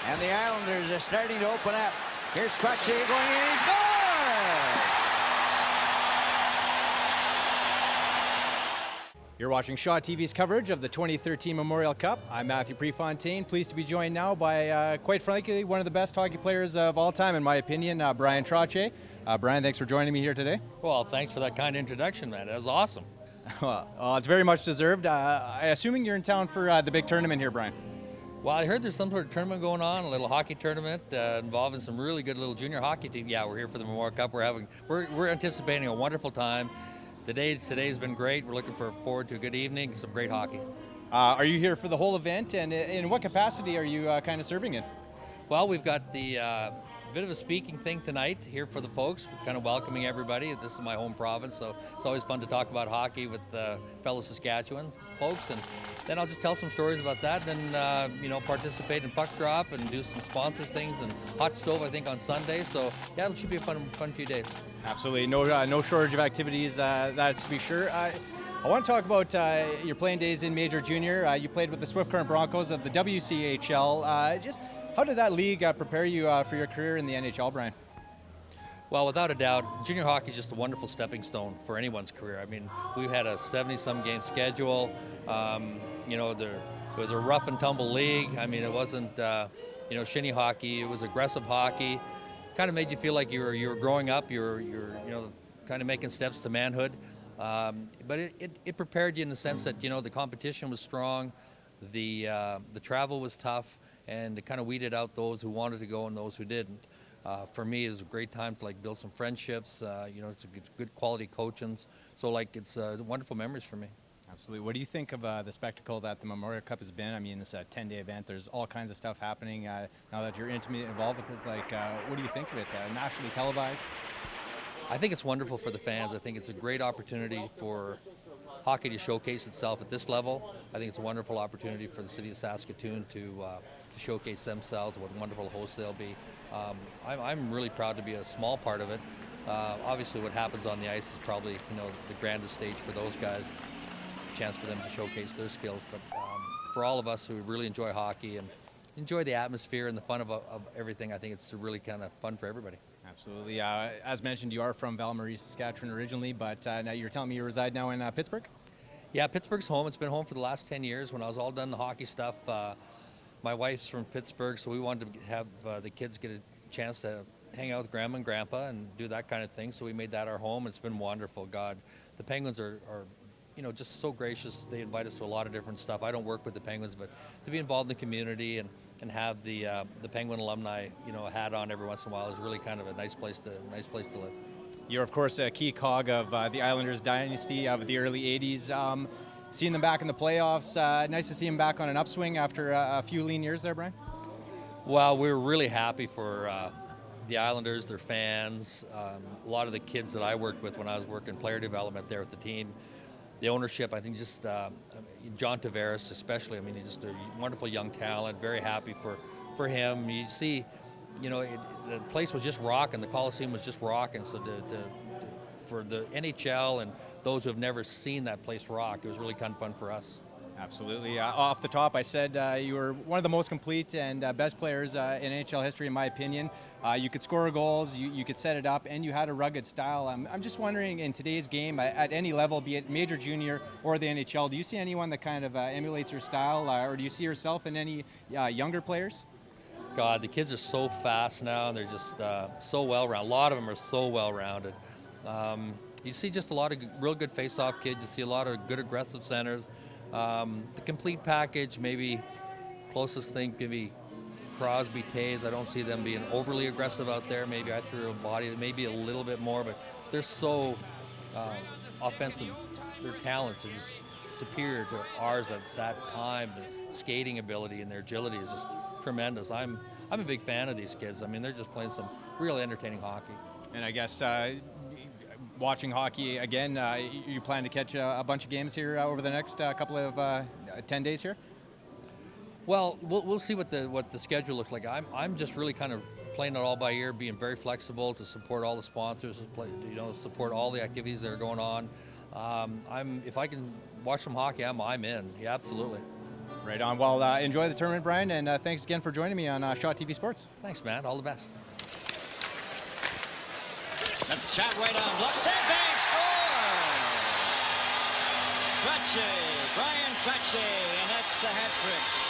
And the Islanders are starting to open up. Here's Trottier going in. He scores! You're watching Shaw TV's coverage of the 2013 Memorial Cup. I'm Matthew Prefontaine, pleased to be joined now by, quite frankly, one of the best hockey players of all time, in my opinion, Bryan Trottier. Bryan, thanks for joining me here today. Well, thanks for that kind introduction, man. That was awesome. Well, it's very much deserved. Assuming you're in town for the big tournament here, Bryan. Well, I heard there's some sort of tournament going on, a little hockey tournament involving some really good little junior hockey team. Yeah, we're here for the Memorial Cup. We're anticipating a wonderful time. Today's been great. We're looking forward to a good evening, some great hockey. Are you here for the whole event, and in what capacity are you kind of serving in? Well, we've got the bit of a speaking thing tonight here for the folks. We're kind of welcoming everybody. This is my home province, so it's always fun to talk about hockey with fellow Saskatchewan folks. And then I'll just tell some stories about that, and then participate in puck drop and do some sponsors things and hot stove, I think, on Sunday. So yeah, it should be a fun few days. Absolutely, no shortage of activities. That's to be sure. I want to talk about your playing days in Major Junior. You played with the Swift Current Broncos of the WCHL. Just how did that league prepare you for your career in the NHL, Bryan? Well, without a doubt, junior hockey is just a wonderful stepping stone for anyone's career. I mean, we've had a 70-some game schedule. It was a rough and tumble league. I mean, it wasn't, shinny hockey. It was aggressive hockey. Kind of made you feel like you were growing up. You're kind of making steps to manhood. But it prepared you in the sense that the competition was strong, the travel was tough, and it kind of weeded out those who wanted to go and those who didn't. For me, it was a great time to build some friendships. It's a good quality coaching. So it's wonderful memories for me. Absolutely. What do you think of the spectacle that the Memorial Cup has been? I mean, it's a 10-day event. There's all kinds of stuff happening. Now that you're intimately involved with it, what do you think of it? Nationally televised? I think it's wonderful for the fans. I think it's a great opportunity for hockey to showcase itself at this level. I think it's a wonderful opportunity for the city of Saskatoon to showcase themselves. What a wonderful host they'll be. I'm really proud to be a small part of it. Obviously, what happens on the ice is probably the grandest stage for those guys. Chance for them to showcase their skills, but for all of us who really enjoy hockey and enjoy the atmosphere and the fun of everything, I think it's really kind of fun for everybody. Absolutely. As mentioned, you are from Val-Marie, Saskatchewan originally, but now you're telling me you reside now in Pittsburgh? Yeah, Pittsburgh's home. It's been home for the last 10 years. When I was all done the hockey stuff, my wife's from Pittsburgh, so we wanted to have the kids get a chance to hang out with Grandma and Grandpa and do that kind of thing, so we made that our home. It's been wonderful. God, the Penguins are just so gracious. They invite us to a lot of different stuff. I don't work with the Penguins, but to be involved in the community and have the Penguin alumni, hat on every once in a while is really kind of a nice place to live. You're, of course, a key cog of the Islanders dynasty of the early 80s. Seeing them back in the playoffs, nice to see them back on an upswing after a few lean years there, Bryan? Well, we're really happy for the Islanders, their fans, a lot of the kids that I worked with when I was working player development there with the team. The ownership, I think, just John Tavares especially. I mean, he's just a wonderful young talent. Very happy for him. You see, the place was just rocking. The Coliseum was just rocking. So for the NHL and those who have never seen that place rock, it was really kind of fun for us. Absolutely. Off the top, I said you were one of the most complete and best players in NHL history, in my opinion. You could score goals, you could set it up, and you had a rugged style. I'm just wondering, in today's game, at any level, be it Major, Junior, or the NHL, do you see anyone that kind of emulates your style, or do you see yourself in any younger players? God, the kids are so fast now, and they're just so well-rounded. A lot of them are so well-rounded. You see just a lot of real good face-off kids. You see a lot of good aggressive centers. The complete package, maybe closest thing, maybe Crosby, Taves. I don't see them being overly aggressive out there. Maybe I threw a body, maybe a little bit more, but they're so offensive. Their talents are just superior to ours at that time. The skating ability and their agility is just tremendous. I'm a big fan of these kids. I mean, they're just playing some really entertaining hockey. And I guess watching hockey again, you plan to catch a bunch of games here over the next couple of 10 days here? Well, we'll see what the schedule looks like. I'm just really kind of playing it all by ear, being very flexible to support all the sponsors, support all the activities that are going on. If I can watch some hockey, I'm in. Yeah, absolutely. Right on. Well, enjoy the tournament, Brian, and thanks again for joining me on Shot TV Sports. Thanks, Matt. All the best. That shot right on. Left hand bang. Score! Trottier, Bryan Trottier, and that's the hat trick.